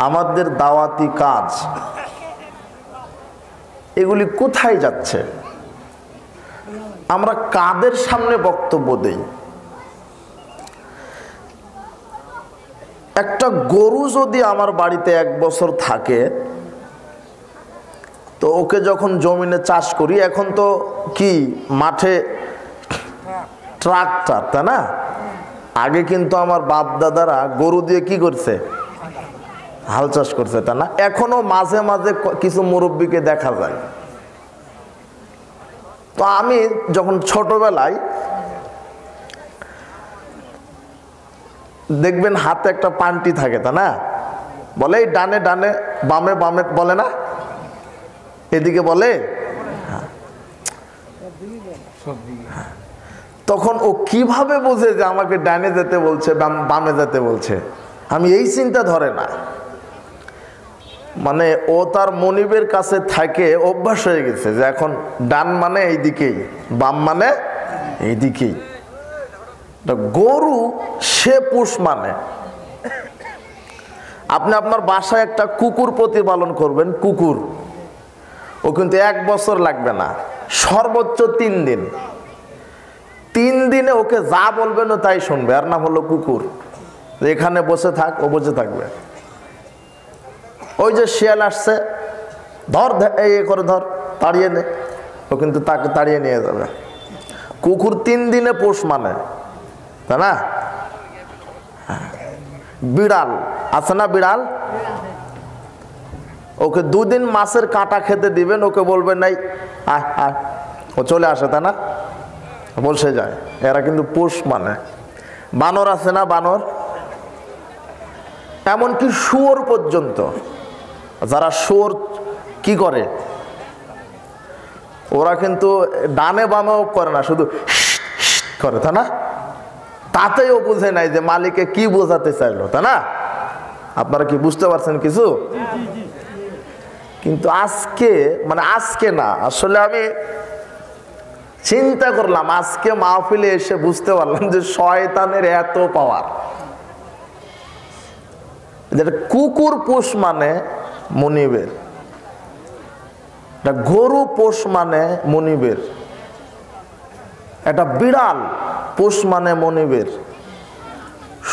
আমাদের দাওয়াতি কাজ এগুলি কোথায় যাচ্ছে? আমরা কাদের সামনে বক্তব্য দেই? একটা গরু যদি আমার বাড়িতে 1 বছর থাকে, তো ওকে যখন জমিনে চাষ করি, এখন তো কি মাঠে ট্রাক্টর, তাই না? আগে কিন্তু আমার বাপ দাদারা গরু দিয়ে কি করছে? হাল চাষ করছে, তাই না? এখনো মাঝে মাঝে কিছু মুরব্বীকে দেখা যায়। তো আমি যখন ছোটবেলায় দেখবেন হাতে একটা পান্টি থাকে, তা না? বলে এই ডানে ডানে বামে বামে বলে না, এদিকে বলে। তখন ও কিভাবে বোঝে যে আমাকে ডানে যেতে বলছে বামে যেতে বলছে? আমি এই চিন্তা ধরে না, মানে ও তার মনিবের কাছে থাকে অভ্যাস হয়ে গেছে যে এখন ডান মানে এইদিকেই, বাম মানে এইদিকেই। গরু সে পোষ মানে। আপনি আপনার বাসায় একটা কুকুর প্রতিপালন করবেন, কুকুর, ও কিন্তু 1 বছর লাগবে না, সর্বোচ্চ 3 দিন। 3 দিনে ওকে যা বলবেন ও তাই শুনবে। আর নাম হলো কুকুর। এখানে বসে থাক, ও বসে থাকবে। ওই যে শিয়াল আসছে, ধর এই করে ধর, তাড়িয়ে নে, ও কিন্তু তাকে তাড়িয়ে নিয়ে যাবে। কুকুর 3 দিনে পোষ মানে, তাই না? বিড়াল আছে না, বিড়াল, ওকে 2 দিন মাছের কাঁটা খেতে দিবেন, ওকে বলবেন নাই আয় আয়, ও চলে আসে, তাই না? বসে যায়। এরা কিন্তু পোষ মানে। বানর আছে না, বানর, এমনকি শুয়োর পর্যন্ত, যারা শুয়োর কি করে, ওরা কিন্তু ডানে বামেও করে না, শুধু করে, তাই না? তাতেও বুঝে নাই যে মালিকে কি বোঝাতে চাইলো, তাই না? আপনারা কি বুঝতে পারছেন কিছু? কিন্তু আজকে, মানে আজকে না, আসলে আমি চিন্তা করলাম, আজকে মাহফিলে এসে বুঝতে পারলাম যে শয়তানের এত পাওয়ার। যেটা কুকুর পোষ মানে মনিবের, গরু পোষ মানে মনিবের, একটা বিড়াল পোষ মানে মনিবের,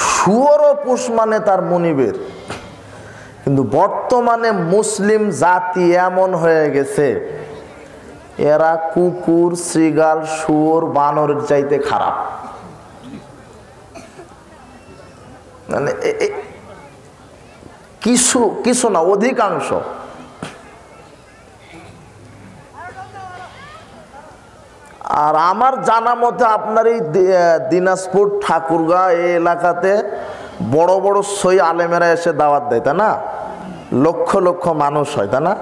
শুয়োরও পোষ মানে তার মনিবের। কিন্তু বর্তমানে মুসলিম জাতি এমন হয়ে গেছে, এরা কুকুর, শ্রীগাল, শুয়োর, বানরের চাইতে খারাপ। মানে কিছু কিছু না, অধিকাংশ। আর আমার জানা মতে আপনার এই দিনাজপুর, ঠাকুরগাঁ এই এলাকাতে বড় বড় সই আলেমেরা এসে দাওয়াত দেয়, তাই না? লক্ষ লক্ষ মানুষ হয়, তাই না?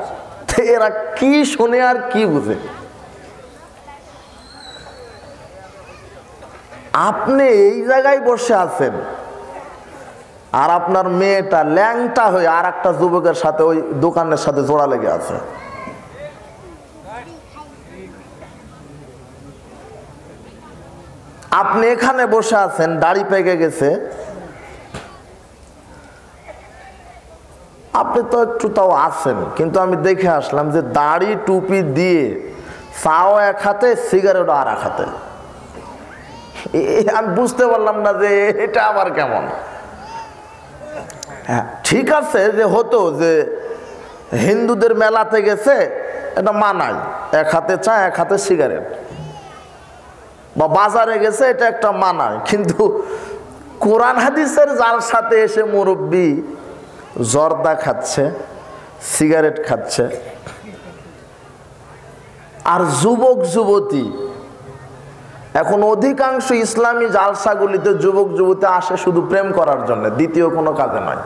এরা কি শুনে আর কি বুঝে? আপনি এই জায়গায় বসে আছেন, আর আপনার মেয়েটা ল্যাংটা হয়ে আর একটা যুবকের সাথে ওই দোকানের সাথে জোড়া লেগে আছে। আপনি এখানে বসে আছেন, দাড়ি পেকে গেছে, আপনি তো একটু তাও আছেন, কিন্তু আমি দেখে আসলাম যে দাড়ি টুপি দিয়ে চাও 1 হাতে, সিগারেটও আর 1 হাতে। আমি বুঝতে পারলাম না যে এটা আবার কেমন। হ্যাঁ, ঠিক আছে যে হতো যে হিন্দুদের মেলাতে গেছে, এটা মানায়, 1 হাতে চা 1 হাতে সিগারেট, বা বাজারে গেছে, এটা একটা মানায়। কিন্তু কোরআন হাদিসের জালসাতে এসে মুরব্বি জর্দা খাচ্ছে, সিগারেট খাচ্ছে, আর যুবক যুবতী, এখন অধিকাংশ ইসলামী জালসাগুলিতে যুবক যুবতী আসে শুধু প্রেম করার জন্য, দ্বিতীয় কোনো কাজে নয়।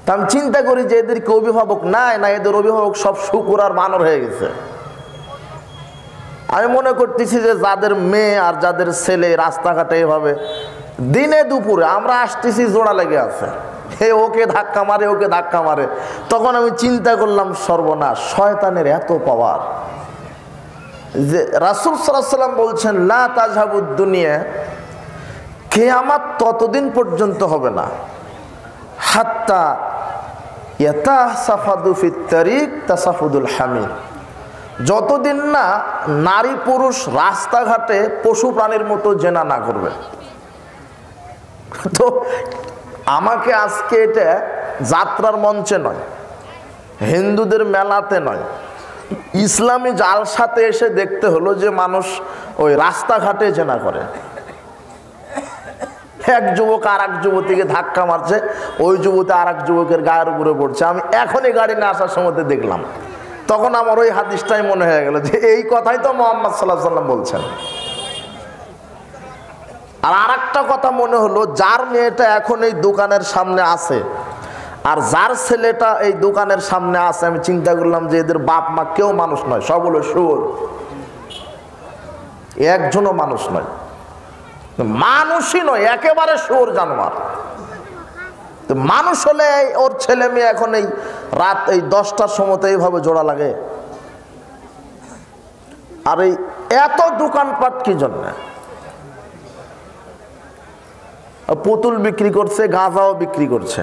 তা আমি চিন্তা করি যে এদেরকে অভিভাবক নাই, না এদের অভিভাবক সব শুকুর আর বানর হয়ে গেছে। আমি মনে করতেছি যে যাদের মেয়ে আর যাদের ছেলে রাস্তাঘাটে এভাবে দিনে দুপুরে আমরা আসতেছি, জোড়া লেগে আছে, হে ওকে ধাক্কা মারে, ওকে ধাক্কা মারে। তখন আমি চিন্তা করলাম, সর্বনাশ, শয়তানের এত পাওয়ার যে রাসূল সাল্লাল্লাহু আলাইহি ওয়াসাল্লাম বলছেন, লা তাযহাবুদ দুনিয়া কিয়ামত ততদিন পর্যন্ত হবে না হাত্তা ইয়াতাসাফাদু ফিত তারিক তাসাফুদুল হামির, যতদিন না নারী পুরুষ রাস্তাঘাটে পশু প্রাণীর মতো জেনা না করবে। তো আমাকে আজকে এটা যাত্রার মঞ্চে নয়, হিন্দুদের মেলাতে নয়, ইসলামী জালসাতে এসে দেখতে হলো যে মানুষ ওই রাস্তাঘাটে জেনা করে। এক যুবক আর এক যুবতীকে ধাক্কা মারছে, ওই যুবতী আর এক যুবকের গায়ের উপরে পড়ছে। আমি এখনই গাড়ি নিয়ে আসার সময় দেখলাম, তখন আমার ওই হাদিসটাই মনে হয়ে গেল যে এই কথাই তো মুহাম্মদ সাল্লাল্লাহু আলাইহি ওয়াসাল্লাম বলছেন। আর একটা কথা মনে হলো, যার মেয়েটা এখন এই দোকানের সামনে আছে আর যার ছেলেটা এই দোকানের সামনে আছে, আমি চিন্তা করলাম যে এদের বাপ মা কেউ মানুষ নয়, সব হলো শুয়োর, একজনও মানুষ নয়, মানুষই নয়, একেবারে শুয়োর জানোয়ার। তো মানুষ হলে ওর ছেলে মেয়ে এখন এই রাত এই 10টার সময় এইভাবে জোড়া লাগে। আর এই এত দোকানপাট কি জন্য? পুতুল বিক্রি করছে, গাঁজাও বিক্রি করছে।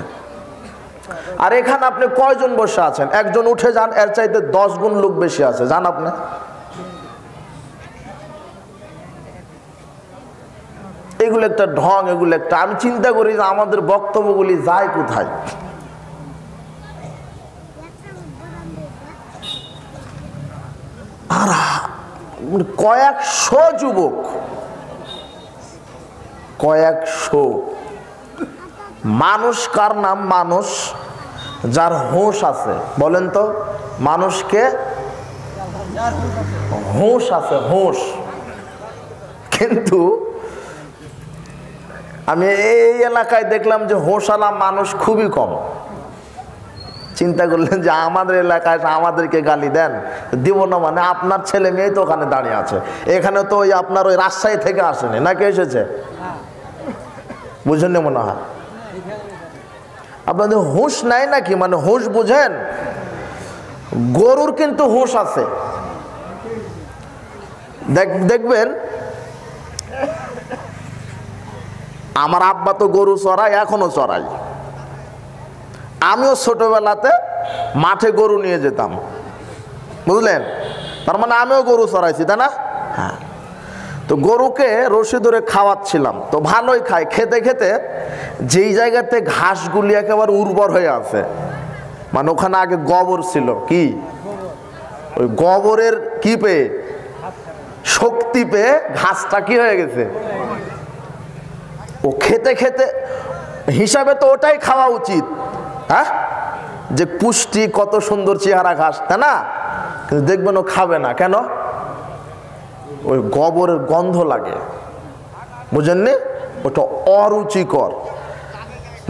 আর এখানে আপনি কয়জন বসে আছেন? একজন উঠে যান, এর চাইতে 10 গুণ লোক বেশি আছে, জান আপনি? এগুলো একটা ঢং, এগুলো একটা, আমি চিন্তা করি যে আমাদের বক্তব্যগুলি যায় কোথায়। আর কয়েকশো যুবক, কয়েকশো মানুষ, কার নাম মানুষ? যার হুঁশ আছে, বলেন তো মানুষকে হুঁশ আছে, হুঁশ। কিন্তু আমি এই এলাকায় দেখলাম যে হোশালা মানুষ খুবই কম। চিন্তা করলেন যে আমাদের এলাকায় আমাদেরকে গালি দেন, দিব না মানে? আপনার ছেলে মেয়ে তো ওখানে দাঁড়িয়ে আছে, এখানে তো ওই আপনার ওই রাজশাহী থেকে আসেনি, নাকি এসেছে? বুঝেন মনে হয় আপনাদের হুঁশ নাই নাকি? মানে হুঁশ বুঝেন? গরুর কিন্তু হুঁশ আছে। দেখবেন আমার আব্বা তো গরু চড়ায়, এখনো চড়াই। আমিও ছোটবেলাতে মাঠে গরু নিয়ে যেতাম, বুঝলেন? তার মানে আমিও গরু চড়াইছি, তাই না? হ্যাঁ। তো গরুকে রশি ধরে খাওয়াচ্ছিলাম, তো ভালোই খায়। খেতে খেতে যেই জায়গাতে ঘাসগুলি একেবারে উর্বর হয়ে আছে, মানে ওখানে আগে গোবর ছিল, কি ওই গোবরের কি পেয়ে, শক্তি পেয়ে ঘাসটা কি হয়ে গেছে, ও খেতে খেতে হিসাবে তো ওটাই খাওয়া উচিত, হ্যাঁ, যে পুষ্টি, কত সুন্দর চেহারা ঘাস, তাই না? কিন্তু দেখবেন ও খাবে না। কেন? ওই গোবরের গন্ধ লাগে, বুঝেননি? ওটা অরুচিকর।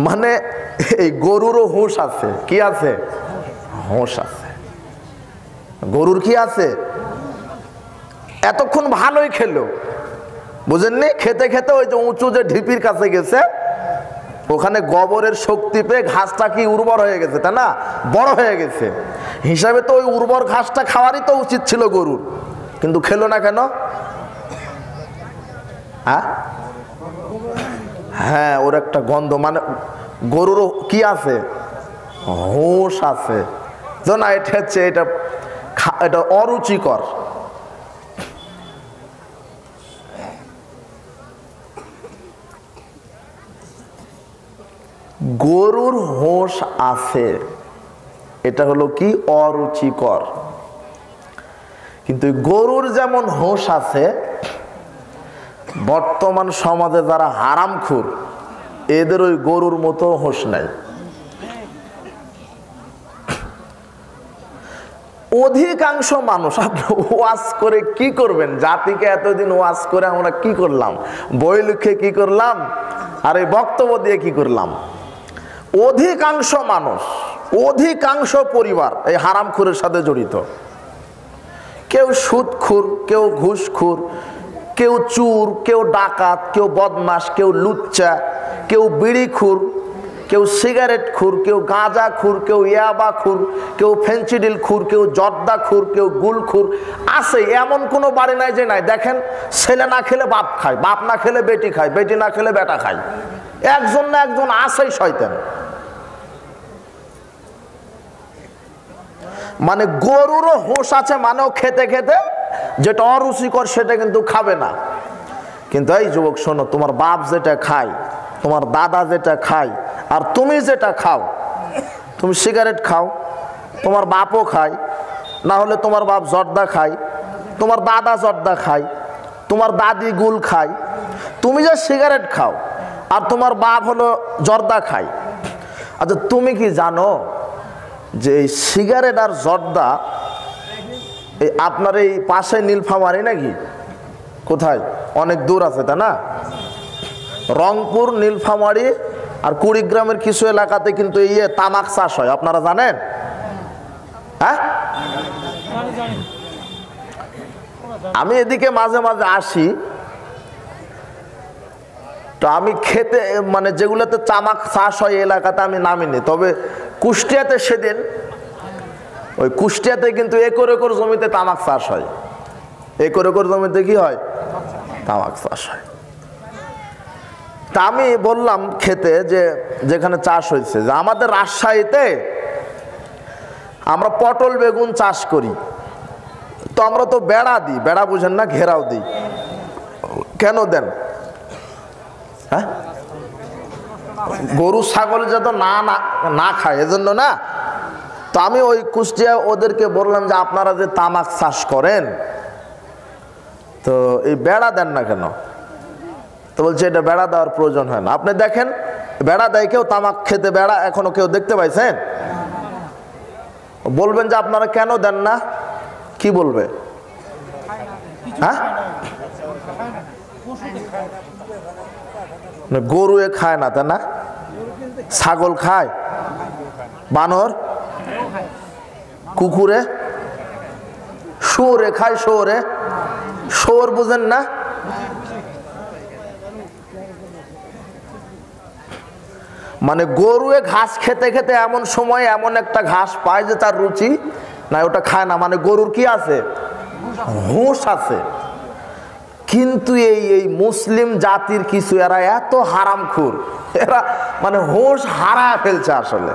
মানে এই গরুরও হুঁশ আছে, কি আছে? হুঁশ আছে। গরুর কি আছে? এতক্ষণ ভালোই খেলো, বুঝেননি? খেতে খেতে ওই যে উঁচু যে ঢিপির কাছে গেছে, ওখানে গোবরের শক্তি পেয়ে ঘাসটা কি উর্বর হয়ে গেছে, তাই না? বড় হয়ে গেছে। হিসাবে তো ওই উর্বর ঘাসটা খাওয়ারই তো উচিত ছিল গরুর, কিন্তু খেলো না কেন? হ্যাঁ, ওর একটা গন্ধ, মানে গরুরও কি আছে? হুঁশ আছে। না, এটা হচ্ছে এটা অরুচিকর। গরুর হুঁশ আছে, এটা হলো কি? অরুচিকর। কিন্তু গরুর যেমন হুঁশ আছে, বর্তমান সমাজে যারা হারামখোর, এদের ওই গরুর মতো হুঁশ নাই। অধিকাংশ মানুষ, আপনি ওয়াজ করে কি করবেন? জাতিকে এতদিন ওয়াজ করে আমরা কি করলাম? বই লিখে কি করলাম? আর এই বক্তব্য দিয়ে কি করলাম? অধিকাংশ মানুষ, অধিকাংশ পরিবার এই হারামখোরের সাথে জড়িত। কেউ সুদখোর, কেউ ঘুষখোর, কেউ চোর, কেউ ডাকাত, কেউ বদমাশ, কেউ লুচ্চা, কেউ বিড়িখোর, কেউ সিগারেট খুর, কেউ গাঁজা খুর, কেউ ইয়াবা খুর, কেউ ফেন্সিডিল খুর, কেউ জর্দা খুর, কেউ গুল খুর আছে। এমন কোনো বাড়ি নাই যে নাই। দেখেন, ছেলে না খেলে বাপ খায়, বাপ না খেলে বেটি খায়, বেটি না খেলে বেটা খায়, একজন না একজন আছেই শয়তান। মানে গরুরও হোশ আছে, মানেও খেতে খেতে যেটা অরুচিকর সেটা কিন্তু খাবে না। কিন্তু এই যুবক শোনো, তোমার বাপ যেটা খায়, তোমার দাদা যেটা খায়, আর তুমি যেটা খাও, তুমি সিগারেট খাও, তোমার বাপও খায়, না হলে তোমার বাপ জর্দা খায়, তোমার দাদা জর্দা খায়, তোমার দাদি গুল খায়, তুমি যে সিগারেট খাও আর তোমার বাপ হলো জর্দা খায়। আচ্ছা, তুমি কি জানো যে এই সিগারেট আর জর্দা এই আপনার এই পাশে নীলফামারী নাকি কোথায় অনেক দূর আছে, তাই না? রংপুর, নীলফামারী আর কুড়িগ্রামের কিছু এলাকাতে কিন্তু এই তামাক চাষ হয়, আপনারা জানেন? হ্যাঁ, আমি এদিকে মাঝে মাঝে আসি, তো আমি খেতে মানে যেগুলোতে তামাক চাষ হয় এলাকাতে আমি নামিনি। তবে কুষ্টিয়াতে সেদিন, ওই কুষ্টিয়াতে কিন্তু একর একর জমিতে তামাক চাষ হয়। একর একর জমিতে কি হয়? তামাক চাষ হয়। তা আমি বললাম খেতে, যে যেখানে চাষ হয়েছে, যে আমাদের রাজশাহীতে আমরা পটল বেগুন চাষ করি, তো আমরা তো বেড়া দিই, বেড়া বুঝেন না, ঘেরাও দিই। কেন দেন? হ্যাঁ, গরু ছাগল যাতে না খায় এজন্য না। তো আমি ওই কুষ্টিয়া ওদেরকে বললাম যে আপনারা যে তামাক চাষ করেন, তো এই বেড়া দেন না কেন? তো বলছে এটা বেড়া দেওয়ার প্রয়োজন হয় না। আপনি দেখেন, বেড়া দেয় কেউ তামাক খেতে? বেড়া এখনো কেউ দেখতে পাইছেন? বলবেন যে আপনারা কেন দেন না, কি বলবে? হ্যাঁ, গরুয়ে খায় না, তাই না? ছাগল খায়, বানর, কুকুরে, শুয়োরে খায়, শুয়োরে, শুয়োর বুঝেন না? মানে গরুয়ে ঘাস খেতে খেতে এমন সময় এমন একটা ঘাস পায় যে তার রুচি না, ওটা খায় না। মানে গরুর কি আছে? হুঁশ আছে। কিন্তু এই মুসলিম জাতির কিছু এরা এত হারামখোর, এরা মানে হুঁশ হারায় ফেলছে আসলে।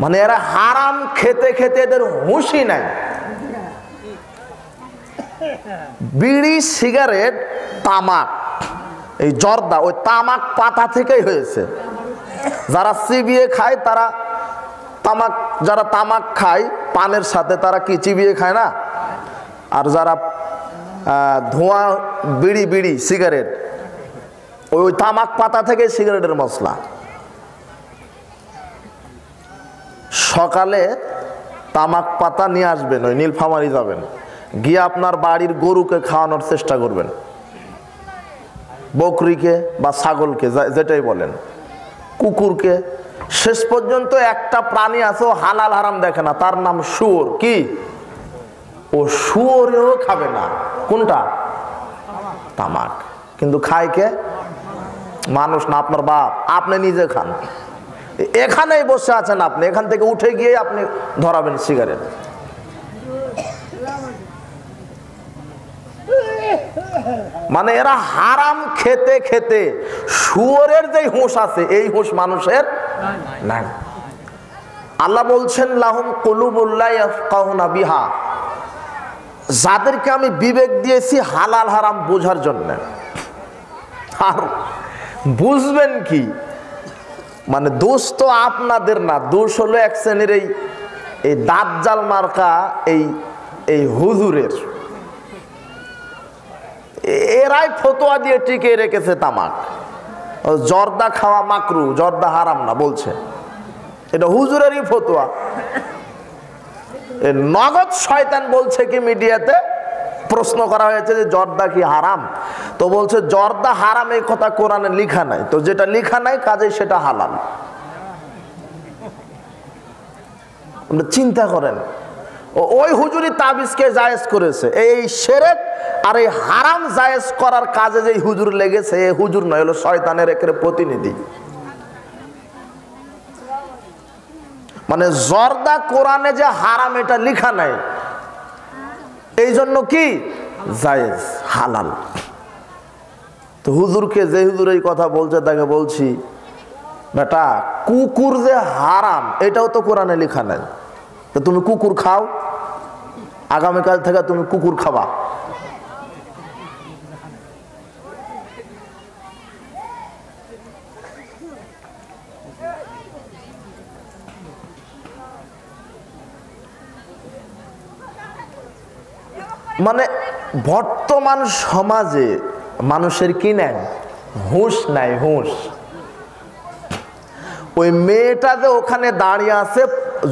মানে এরা হারাম খেতে খেতে এদের হুঁশই নাই। বিড়ি, সিগারেট, তামাক, এই জর্দা ওই তামাক পাতা থেকেই হয়েছে। যারা চিবিয়ে খায় তারা তামাক, যারা তামাক খায় পানের সাথে তারা কি চিবিয়ে খায় না? আর যারা ধোঁয়া বিড়ি সিগারেট, ওই তামাক পাতা থেকে সিগারেটের মশলা। সকালে তামাক পাতা নিয়ে আসবেন, ওই নীলফামারী যাবেন, গিয়ে আপনার বাড়ির গরুকে খাওয়ানোর চেষ্টা করবেন, বকরিকে বা ছাগলকে, যেটাই বলেন, কুকুরকে। শেষ পর্যন্ত একটা প্রাণী আছে ও হালাল হারাম দেখে না, তার নাম শুয়োর। কি? ও শুয়োরেও খাবে না। কোনটা? তামাক। কিন্তু খায় কে? মানুষ না, আপনার বাপ। আপনি নিজে খান, এখানেই বসে আছেন আপনি, এখান থেকে উঠে গিয়ে আপনি ধরাবেন সিগারেট। মানে এরা হারাম খেতে খেতে শুয়োরের যে হুঁশ আছে, এই হুঁশ মানুষের নাই। আল্লাহ বলছেন লাহুম কুলুবুন লা ইয়াফকাহুনা বিহা, যাদেরকে আমি বিবেক দিয়েছি হালাল হারাম বোঝার জন্য। আর বুঝবেন কি? মানে দোষ তো আপনাদের না, দোষ হলো এক শ্রেণীর এই দাজ্জাল মার্কা এই হুজুরের। এরাই ফতোয়া দিয়ে টিকে রেখেছে তামাক। জর্দা খাওয়া মাকরু, জর্দা হারাম না বলছে, এটা হুজুরেরই ফতোয়া। নগদ শয়তান বলছে কি, মিডিয়াতে প্রশ্ন করা হয়েছে যে জর্দা কি হারাম, তো বলছে জর্দা হারাম এই কথা কোরআনে লেখা নাই, তো যেটা লেখা নাই কাজেই সেটা হালাল। চিন্তা করেন, ওই হুজুরি তাবিজকে জায়েজ করেছে। এই শিরক আর এই হারাম জায়েজ করার কাজে যে হুজুর লেগেছে, এই হুজুর নয়, হলো শয়তানের একের প্রতিনিধি। মানে জর্দা কোরআনে যে হারাম এটা লেখা নাই, এই জন্য কি জায়েজ হালাল। তো হুজুরকে, যে হুজুর এই কথা বলছে তাকে বলছি, বেটা কুকুর যে হারাম এটাও তো কোরআনে লেখা নাই, তো তুমি কুকুর খাও, আগামীকাল থেকে তুমি কুকুর খাবা। মানে বর্তমান সমাজে মানুষের কি নাই, হুঁশ নাই, হুঁশ। ওই মেয়েটা যে ওখানে দাঁড়িয়ে আছে,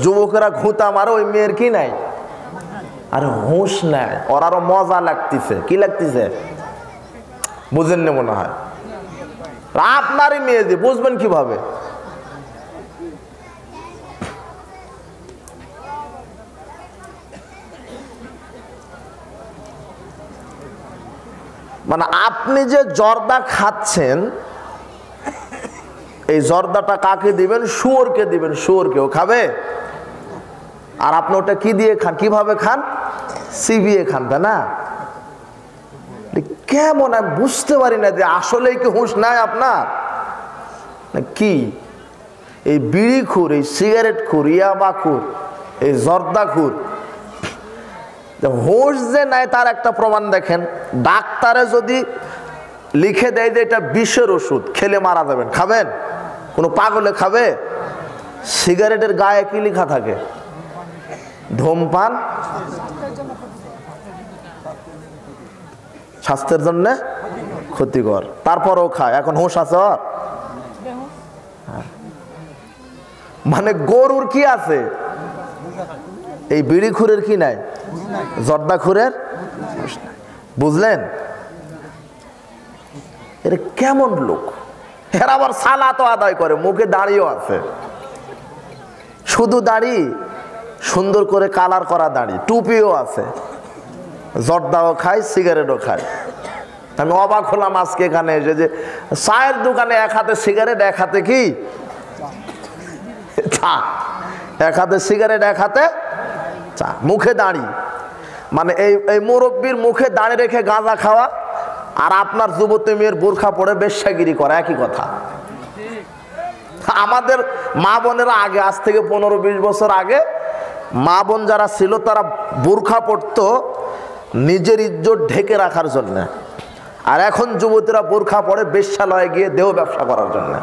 যুবকেরা ঘুঁতা মারে, ওই মেয়ের কি নাই, আর হুঁশ নাই। ওর আরো মজা লাগতেছে, কি লাগতেছে বুঝেন না মনে হয়। আপনারই মেয়ে যে বুঝবেন কিভাবে? মানে আপনি যে জর্দা খাচ্ছেন, এই জর্দাটা কাকে দিবেন? শুয়োরকে দিবেন। শুয়োরকে ও খাবে? আর আপনি ওটা কি দিয়ে খান, কিভাবে খান? চিবিয়ে খান, তাই না? কেমন আমি বুঝতে পারি না যে আসলে কি হুঁশ নাই আপনার কি? এই বিড়ি খুর, এই সিগারেট খুর, ইয়াবা খুর, এই জর্দা খুর, হুঁশ যে নাই তার একটা প্রমাণ দেখেন। ডাক্তারে যদি লিখে দেয় যে এটা বিষের ওষুধ, খেলে মারা যাবেন, খাবেন? কোনো পাগলে খাবে? সিগারেটের গায়ে কি লেখা থাকে? ধূমপান স্বাস্থ্যের জন্য ক্ষতিকর, তারপরও খায়। এখন হুঁশ আছে ওর? মানে গরুর কি আছে, এই বিড়ি খুরের কি নাই, জর্দা খুরের। বুঝলেন? এর কেমন লোক, এরা আবার সালাতও আদায় করে, মুখে দাড়িও আছে। শুধু দাড়ি, সুন্দর করে কালার করা দাড়ি, টুপিও আছে, জর্দাও খায়, সিগারেটও খায়। আমি অবাক হলাম আজকে এখানে এসে যে চায়ের দোকানে এক হাতে সিগারেট, এক হাতে কি চা, এক হাতে সিগারেট, এক হাতে চা, মুখে দাড়ি। মানে এই মুরব্বীর মুখে দাঁড়ি রেখে গাঁজা খাওয়া আর আপনার যুবতী মেয়ের বোরখা পরে বেশ্যাগিরি করা একই কথা। আমাদের মা বোনেরা আগে, আজ থেকে 15-20 বছর আগে মা বোন যারা ছিল তারা বোরখা পরতো নিজের ইজ্জত ঢেকে রাখার জন্য, আর এখন যুবতীরা বোরখা পরে বেশ্যালয়ে গিয়ে দেহ ব্যবসা করার জন্য।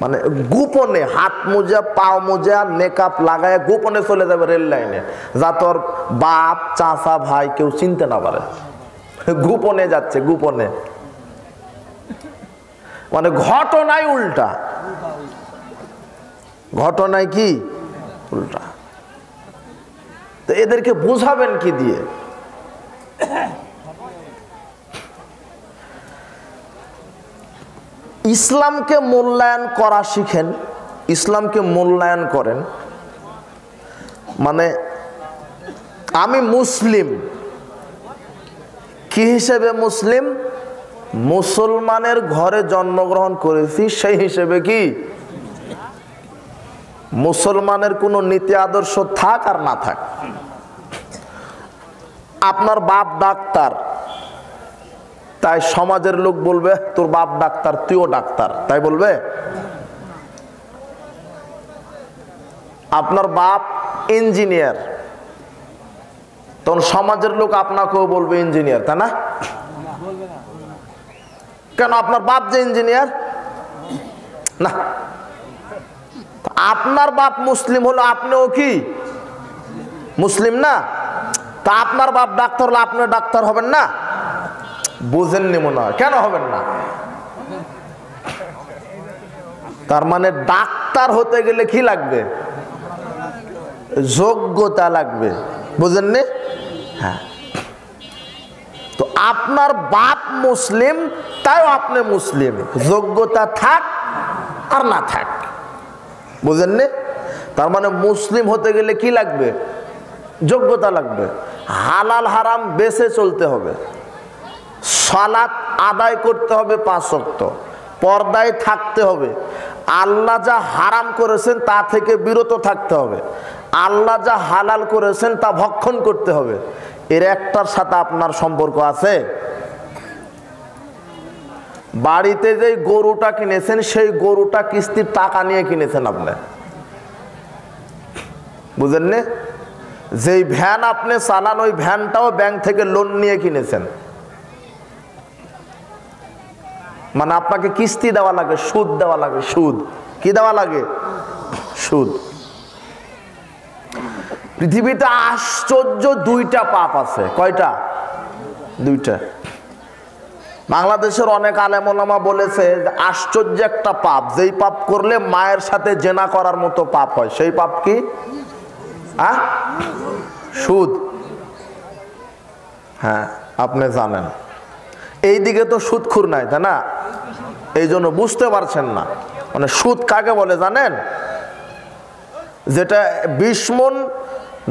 মানে গোপনে হাত মোজা, পাও মোজা, মেকআপ লাগায় গোপনে চলে যাবে রেল লাইনে, যা তোর বাপ, চাচা, ভাই কেউ চিনতে না পারে। গোপনে যাচ্ছে, গোপনে। মানে ঘটনায় উল্টা, ঘটনায় কি উল্টা। তো এদেরকে বুঝাবেন কি দিয়ে? ইসলামকে মূল্যায়ন করা শিখেন, ইসলামকে মূল্যায়ন করেন। মানে আমি মুসলিম, কি হিসেবে মুসলিম? মুসলমানের ঘরে জন্মগ্রহণ করেছি, সেই হিসেবে কি মুসলমানের কোনো নীতি আদর্শ থাক আর না থাক। আপনার বাপ ডাক্তার, তাই সমাজের লোক বলবে তোর বাপ ডাক্তার, তুইও ডাক্তার, তাই বলবে। আপনার বাপ ইঞ্জিনিয়ার, তখন সমাজের লোক আপনাকেও বলবে ইঞ্জিনিয়ার, তাই না? কেন? আপনার বাপ যে ইঞ্জিনিয়ার না। আপনার বাপ মুসলিম হলো, আপনিও কি মুসলিম না? তা আপনার বাপ ডাক্তার হলো, আপনি ডাক্তার হবেন না? বুঝেননি মনে হয়। কেন হবেন না? তার মানে ডাক্তার হতে গেলে কি লাগবে? যোগ্যতা লাগবে। বুঝেননি? হ্যাঁ। তো আপনার বাপ মুসলিম, তাই আপনি মুসলিম, যোগ্যতা থাক আর না থাক। বুঝেননি? তার মানে মুসলিম হতে গেলে কি লাগবে? যোগ্যতা লাগবে। হালাল হারাম বেছে চলতে হবে, সালাত আদায় করতে হবে 5 ওয়াক্ত, পর্দায় থাকতে হবে, আল্লাহ যা হারাম করেছেন তা থেকে বিরত থাকতে হবে, আল্লাহ যা হালাল করেছেন তা ভক্ষণ করতে হবে। এর একটার সাথে আপনার সম্পর্ক আছে? বাড়িতে যে গরুটা কিনেছেন সেই গরুটা কিস্তির টাকা নিয়ে কিনেছেন আপনি, বুঝেন না? যেই ভ্যান আপনি চালান ওই ভ্যানটাও ব্যাংক থেকে লোন নিয়ে কিনেছেন, মানে আপনাকে কিস্তি দেওয়া লাগে, সুদ দেওয়া লাগে। সুদ কি দেওয়া লাগে? সুদ। পৃথিবীতে আশ্চর্য দুইটা পাপ আছে। কয়টা? দুইটা। বাংলাদেশের অনেক আলেম ওলামা বলেছে যে আশ্চর্য একটা পাপ, যেই পাপ করলে মায়ের সাথে জেনা করার মতো পাপ হয়। সেই পাপ কি? সুদ। হ্যাঁ, আপনি জানেন। এইদিকে তো সুদখুর নাই, তাই না? এই জন্য বুঝতে পারছেন না। মানে সুদ কাকে বলে জানেন? যেটা 20 মণ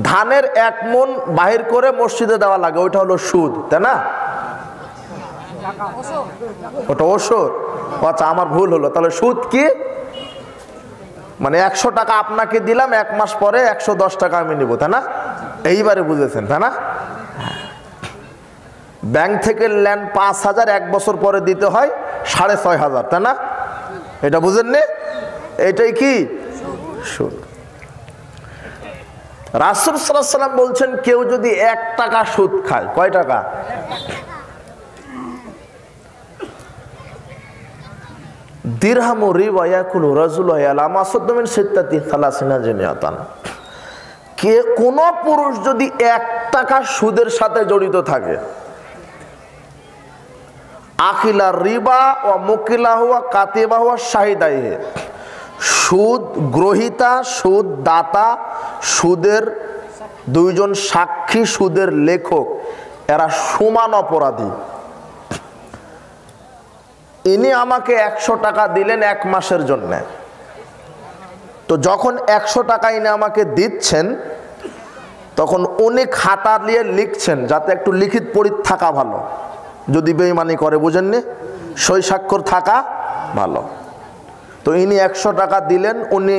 ধানের 1 মণ বাহির করে মসজিদে দেওয়া লাগে, ওইটা হলো সুদ, তাই না? ওটা ওষুধ। আচ্ছা, আমার ভুল হলো। তাহলে সুদ কি? মানে 100 টাকা আপনাকে দিলাম, 1 মাস পরে 110 টাকা আমি নিব, তাই না? এইবারে বুঝেছেন, তাই না? ব্যাংক থেকে নেন 5000, 1 বছর পরে দিতে হয় 6500, তাই না? এটা বুঝেননি? এটাই কি? সুদ। রাসূল সাল্লাল্লাহু আলাইহি ওয়াসাল্লাম বলছেন কেউ যদি 1 টাকা সুদ খায়, কয় টাকা? দিরহামু রিবা ইয়াকুলু রাজুলু ইয়ালামা সাদ্দামিন সিত্তাতি সালাসিনা জানিয়াতান। কে কোন পুরুষ যদি 1 টাকা সুদের সাথে জড়িত থাকে, আকিলা রিবা ও মুকিলাহু ওয়া কাতিবাহু ওয়া শাহিদাইহি, সুদ গ্রহিতা, সুদ দাতা, সুদের 2 জন সাক্ষী, সুদের লেখক, এরা সমান অপরাধী। ইনি আমাকে 100 টাকা দিলেন 1 মাসের জন্য, তো যখন 100 টাকা ইনি আমাকে দিচ্ছেন তখন উনি খাতা নিয়ে লিখছেন, যাতে একটু লিখিত পড়ি থাকা ভালো, যদি বেঈমানি করে, বুঝেননি? সই স্বাক্ষর থাকা ভালো। তো ইনি 100 টাকা দিলেন, উনি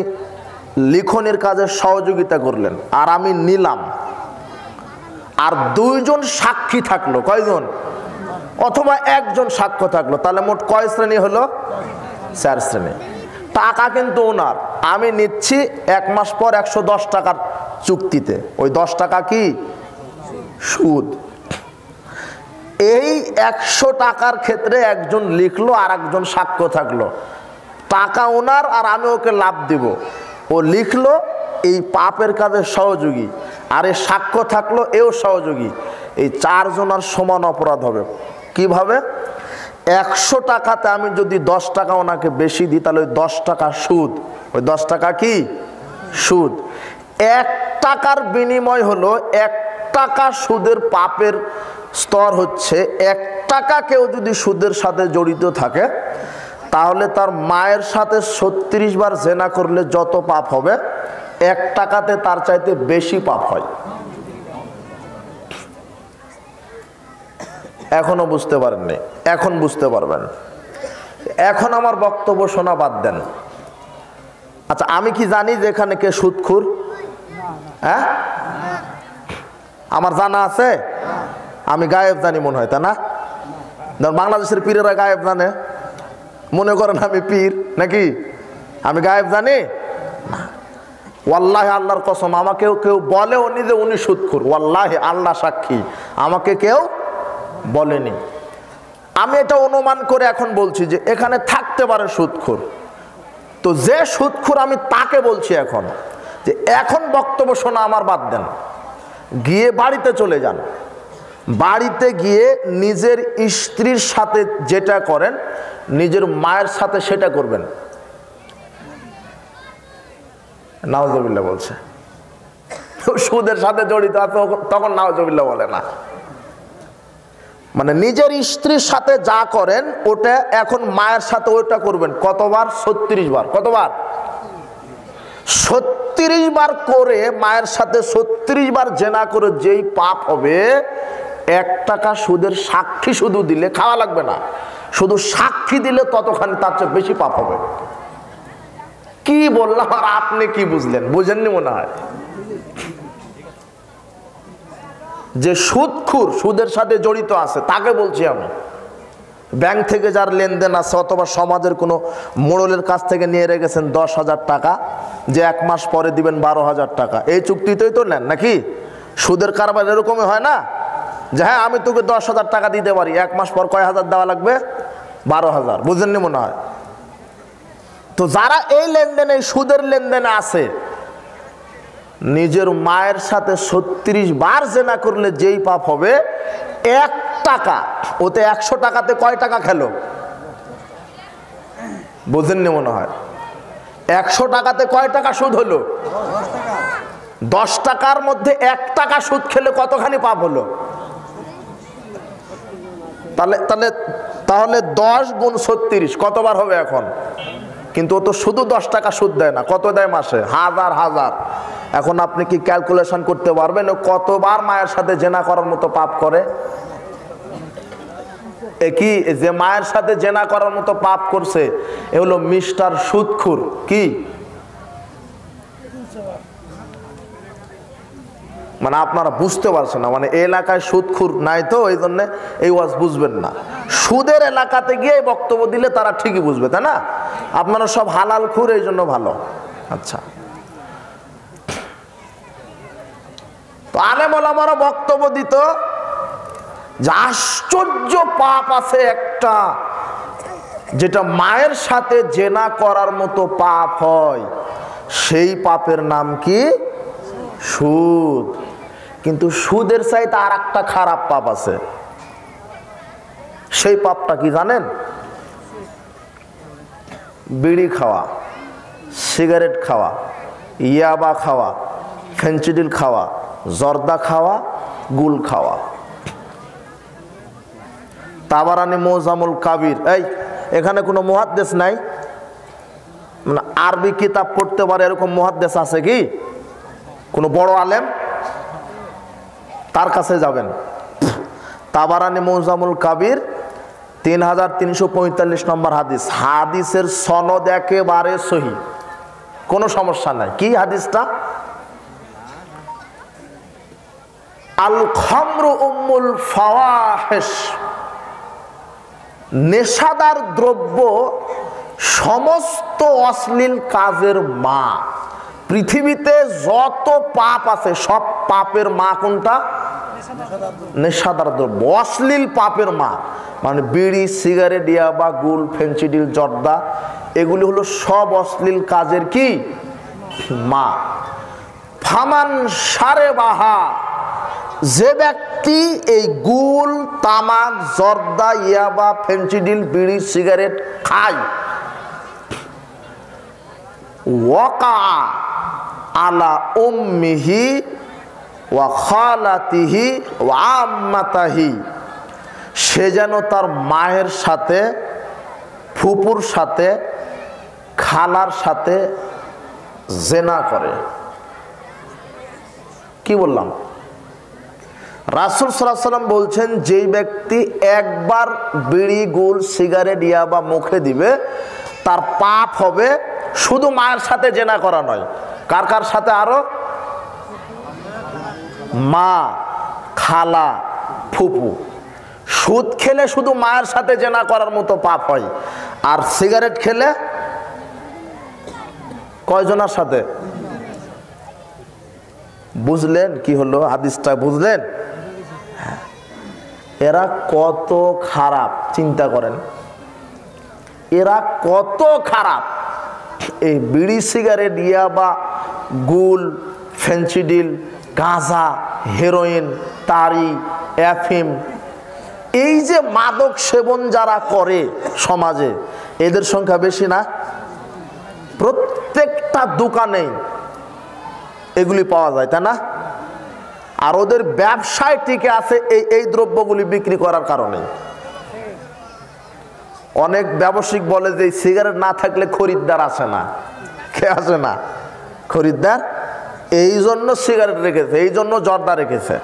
লিখনের কাজে সহযোগিতা করলেন, আর আমি নিলাম। আর 2 জন সাক্ষী থাকলো, কয়জন? অথবা 1 জন সাক্ষ্য থাকলো, তাহলে মোট কয় শ্রেণী হলো? 4 শ্রেণী। টাকা কিন্তু ওনার, আমি নিচ্ছি 1 মাস পর 110 টাকার চুক্তিতে। ওই 10 টাকা কি? সুদ। এই 100 টাকার ক্ষেত্রে 1 জন লিখলো আর 1 জন সাক্ষ্য থাকলো। টাকা ওনার আর আমি ওকে লাভ দিব। ও লিখলো, এই পাপের কাজে সহযোগী, আর এ সাক্ষ্য থাকলো, এও সহযোগী। এই 4 জনের সমান অপরাধ হবে। কিভাবে? 100 টাকাতে আমি যদি 10 টাকা ওনাকে বেশি দিই, তাহলে ওই 10 টাকা সুদ। ওই 10 টাকা কি? সুদ। 1 টাকার বিনিময় হলো 1 টাকা সুদের পাপের স্তর হচ্ছে 1 টাকা। কেউ যদি সুদের সাথে জড়িত থাকে তাহলে তার মায়ের সাথে 36 বার জেনা করলে যত পাপ হবে, 1 টাকাতে তার চাইতে বেশি পাপ হয়। এখনো বুঝতে পারেননি? এখন বুঝতে পারবেন। এখন আমার বক্তব্য শোনা বাদ দেন। আচ্ছা, আমি কি জানি যে এখানে কে সুদখোর? হ্যাঁ, আমার জানা আছে? আমি গায়েব জানি মনে হয়, তা না? বাংলাদেশের পীরেরা গায়েব জানে, মনে করেন আমি পীর নাকি? আমি গায়েব জানি না। ওয়াল্লাহি আল্লাহর কসম, আমাকে কেউ বলে উনি যে উনি সুদখোর, ওয়াল্লাহি আল্লাহ সাক্ষী, আমাকে কেউ বলেনি। আমি এটা অনুমান করে এখন বলছি যে এখানে থাকতে পারে সুদখোর। তো যে সুদখোর আমি তাকে বলছি এখন যে এখন বক্তব্য শোনা আমার বাদ দেন, গিয়ে বাড়িতে চলে যান। বাড়িতে গিয়ে নিজের স্ত্রীর সাথে যেটা করেন নিজের মায়ের সাথে সেটা করবেন। নাউজুবিল্লাহ বলছে, সুদের সাথে জড়িত আছে তখন নাউজুবিল্লাহ বলে না। মানে নিজের স্ত্রীর সাথে যা করেন ওটা এখন মায়ের সাথে ওটা করবেন। কতবার? 36 বার। কতবার? 36 বার করে মায়ের সাথে 36 বার জেনা করে যেই পাপ হবে, 1 টাকা সুদের সাক্ষী শুধু দিলে, খাওয়া লাগবে না, শুধু সাক্ষী দিলে ততখানি তার চেয়ে বেশি পাপ হবে। কি বললাম আর আপনি কি বুঝলেন? বুঝেননি মনে হয়। যে সুদখোর, সুদের সাথে জড়িত আছে তাকে বলছি আমি। ব্যাংক থেকে যার লেনদেন আছে অথবা সমাজের কোনো মোড়লের কাছ থেকে নিয়ে রেখেছেন 10,000 টাকা, যে 1 মাস পরে দিবেন 12,000 টাকা, এই চুক্তিতেই তো নেন নাকি? সুদের কারবার এরকমই হয় না যে হ্যাঁ আমি তোকে 10,000 টাকা দিতে পারি, 1 মাস পর কয় হাজার দেওয়া লাগবে? 12,000। বুঝেননি মনে হয়। তো যারা এই লেনদেনে, সুদের লেনদেনে আছে, নিজের মায়ের সাথে 36 বার জেনা করলে যেই পাপ হবে, 1 টাকা, ওতে 100 টাকাতে কয় টাকা খেলো? বোঝেননি মনে হয়। 100 টাকাতে কয় টাকা সুদ হলো? 10 টাকার মধ্যে 1 টাকা সুদ খেলে কতখানি পাপ হলো? তাহলে 10 গুণ 36 কতবার হবে এখন? কিন্তু ও তো শুধু 10 টাকা সুদ দেয় না, কত দেয় মাসে? হাজার হাজার। এখন আপনি কি ক্যালকুলেশন করতে পারবেন ও কতবার মায়ের সাথে জেনা করার মতো পাপ করে? কি যে মায়ের সাথে জেনা করার মতো পাপ করছে এ হলো মিস্টার সুদখোর। কি মানে আপনারা বুঝতে পারছেন না, মানে এলাকায় সুদখোর নাই তো এই জন্য এই ওয়াজ বুঝবেন না। সুদের এলাকাতে গিয়ে বক্তব্য দিলে তারা ঠিকই বুঝবে, তাই না? আপনারা সব হালাল খুর, এই জন্য ভালো। আচ্ছা, তো আলেম ওলামারা বক্তব্য দিত যে আশ্চর্য পাপ আছে একটা, যেটা মায়ের সাথে জেনা করার মতো পাপ হয়, সেই পাপের নাম কি? সুদ। কিন্তু সুদের চাইতে আর একটা খারাপ পাপ আছে। সেই পাপটা কি জানেন? বিড়ি খাওয়া, সিগারেট খাওয়া, ইয়াবা খাওয়া, ফেন্সিডিল খাওয়া, জর্দা খাওয়া, গুল খাওয়া। তাবারানি মোজামুল কাবির, এই এখানে কোনো মুহাদ্দিস নাই? মানে আরবি কিতাব পড়তে পারে এরকম মুহাদ্দিস আছে কি? কোনো বড় আলেম? তার কাছে যাবেন। তাবারানি মোজামুল কাবির 3345 নম্বর হাদিস। হাদিসের সনদ একেবারে সহি, কোনো সমস্যা নাই। কি হাদিসটা? আল খামরু উম্মুল ফাওয়াহিশ, নেশাদার দ্রব্য সমস্ত অশ্লীল কাজের মা। পৃথিবীতে যত পাপ আছে সব পাপের মা কোনটা? নেশাদার দ্রব্য, অশ্লীল পাপের মা। মানে বিড়ি, সিগারেট, ইয়াবা, গুল, ফেন্সিডিল, জর্দা, এগুলি হলো সব অশ্লীল কাজের কি? মা। ফামান সারে বাহা, যে ব্যক্তি এই গুল, তামাক, জর্দা, ইয়াবা, ফেন্সিডিল, বিড়ি, সিগারেট খায়, ওয়াকা আলা উম্মিহি ওয়া খালাতিহি ওয়া আম্মাতাহি, সে যেন তার মায়ের সাথে, ফুপুর সাথে, খালার সাথে জেনা করে। কি বললাম? রাসূল সাল্লাল্লাহু আলাইহি ওয়াসাল্লাম বলছেন, যেই ব্যক্তি একবার বিড়ি, গুল, সিগারেট, ইয়াবা মুখে দিবে, তার পাপ হবে শুধু মায়ের সাথে জেনা করা নয়, কার কার সাথে? আরো মা, খালা, ফুপু। সুদ খেলে শুধু মায়ের সাথে জেনা করার মতো পাপ হয়, আর সিগারেট খেলে কয়জনের সাথে? বুঝলেন কি হলো হাদিসটা? বুঝলেন? এরা কত খারাপ চিন্তা করেন, এরা কত খারাপ। এই বিড়ি, সিগারেট, ইয়াবা, গুল, ফেন্সিডিল, গাঁজা, হেরোইন, তারি, অ্যাফিম, এই যে মাদক সেবন যারা করে সমাজে, এদের সংখ্যা বেশি না? প্রত্যেকটা দোকানে এগুলি পাওয়া যায়, তাই না? আর ওদের ব্যবসায় টিকে আছে এই দ্রব্যগুলি বিক্রি করার কারণে। অনেক ব্যবসায়িক বলে যে সিগারেট না থাকলে খরিদ্দার আসে না। কে আসে না? খরিদ্দার। এই জন্য সিগারেট রেখেছে, এই জন্য জর্দা রেখেছে।